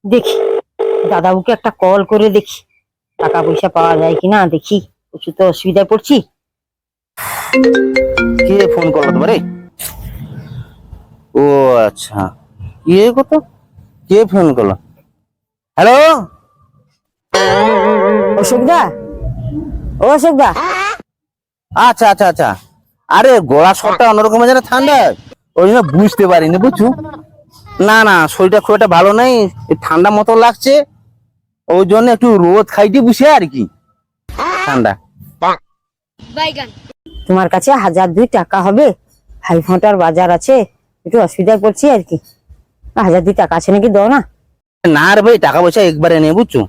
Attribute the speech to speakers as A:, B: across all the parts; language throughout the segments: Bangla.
A: দেখি দাদাবুকে একটা কল করে দেখি টাকা পয়সা পাওয়া যায় কিনা দেখি। প্রচুর তো অসুবিধায় পড়ছি।
B: কে ফোন করলো তোমারে? ও আচ্ছা, কে কত কে ফোন করলো? হ্যালো,
A: অশোকদা, ও অশোকদা।
B: আচ্ছা আচ্ছা আচ্ছা। আরে গলা স্বরটা অন্যরকম আছে না, ঠান্ডা, ওই জন্য বুঝতে পারিনি বুঝছো। না না, শরীরটা খুব একটা ভালো নেই, ঠান্ডা মতো লাগছে, ওই জন্য একটু রোদ খাইতে বসে আর কি, ঠান্ডা।
A: তোমার কাছে 1002 টাকা হবে? ভাই ফোঁটার বাজার আছে, একটু অসুবিধায় পড়ছি আর কি। 1002 টাকা আছে নাকি, দাও না।
B: না রে ভাই, টাকা পয়সা একবারে নেই বুঝছো।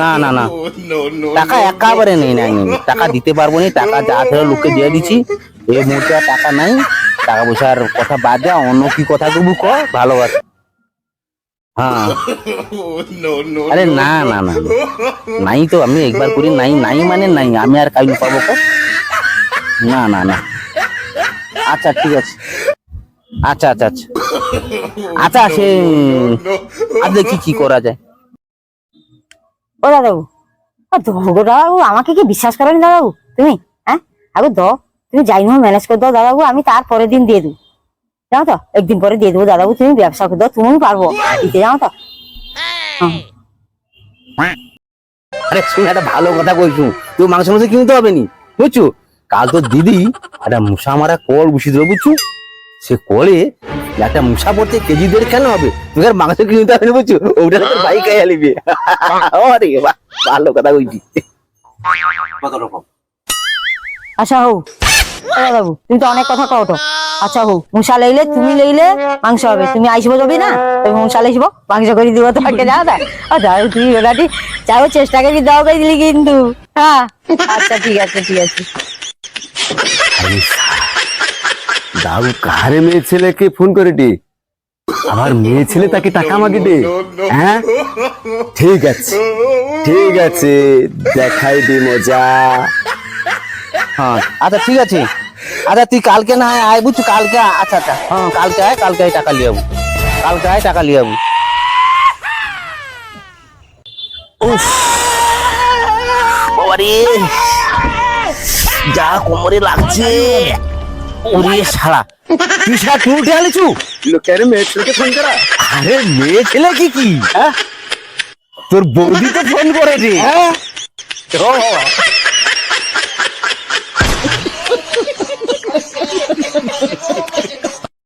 B: না না না, টাকা একেবারে নেই, নাই নেই, টাকা দিতে পারবো না। টাকা যা ছিল লোককে দিয়ে দিচ্ছি, এই মুহূর্তে আর টাকা নাই। টাকা পয়সার কথা বাদ দেওয়া, অন্য কি কথা তবু কর, ভালোবাসা। হ্যাঁ, আরে না না না, নাই তো, আমি একবার করি, নাই নাই মানে নাই, আমি আর কাইলে পাবো কো? না না না। আচ্ছা ঠিক আছে, আচ্ছা আচ্ছা আচ্ছা আচ্ছা, সে আর দেখি কি করা যায়।
A: ও দাদাবু, দাদাবু আমাকে কি বিশ্বাস করেন দাদাবু তুমি? হ্যাঁ, আগে দাও, তুমি যাই না ম্যানেজ করে দাও দাদাবু, আমি তার পরের দিন দিয়ে দেবো, জানো তো, একদিন পরে দিয়ে দেবো দাদাবু। তুমি ব্যবসা করে দাও, তুমি পারবো দিতে, জানো তো।
B: আরে তুমি একটা ভালো কথা কইছু, তুই মাংস মাংস কিনতে হবে নি বুঝছো। কাল তো দিদি একটা মশা মারা কল বসিয়ে দিল বুঝছো। সে কলে একটা মশা পড়তে কেজি দেড় কেন হবে, তুমি আর মাংস কিনতে হবে না বুঝছো, ওটা তোর ভাই খাইয়া নিবি। আরে বাহ, ভালো কথা কইছি। কত রকম।
A: আচ্ছা হো দাদাবু, তুমি তো অনেক কথা কও তো। আচ্ছা হো, মশা লইলে তুমি লইলে মাংস হবে, তুমি আইসবো যাবি না, তুমি মশা লইসবো, মাংস করে দিব তোমাকে, যাও না। যাও তুমি ওটাটি চাও, চেষ্টা করি দাও করে দিলি কিন্তু। হ্যাঁ আচ্ছা ঠিক আছে ঠিক আছে।
C: দাদু কারে মেয়ে ছেলেকে ফোন করে দি, আমার মেয়ে ছেলে তাকে টাকা মাগে দে। হ্যাঁ ঠিক আছে ঠিক আছে, দেখাই দি মজা।
B: হ্যাঁ আচ্ছা ঠিক আছে। আচ্ছা তুই কালকে না আয় বুঝছো, কালকে। আচ্ছা আচ্ছা, হ্যাঁ কালকে আয়, কালকে আয় টাকা লিয়ে যাবো, কালকে আয় টাকা লিয়ে যাবো। বাবারে যা কোমরে লাগছে, ওরে শালা, তুই সারা তুই উঠে আলিছু।
C: লোকের মেয়ে ছেলেকে ফোন করা?
B: আরে মেয়ে ছেলে কি, হ্যাঁ তোর বৌদি তো ফোন করেছে। হ্যাঁ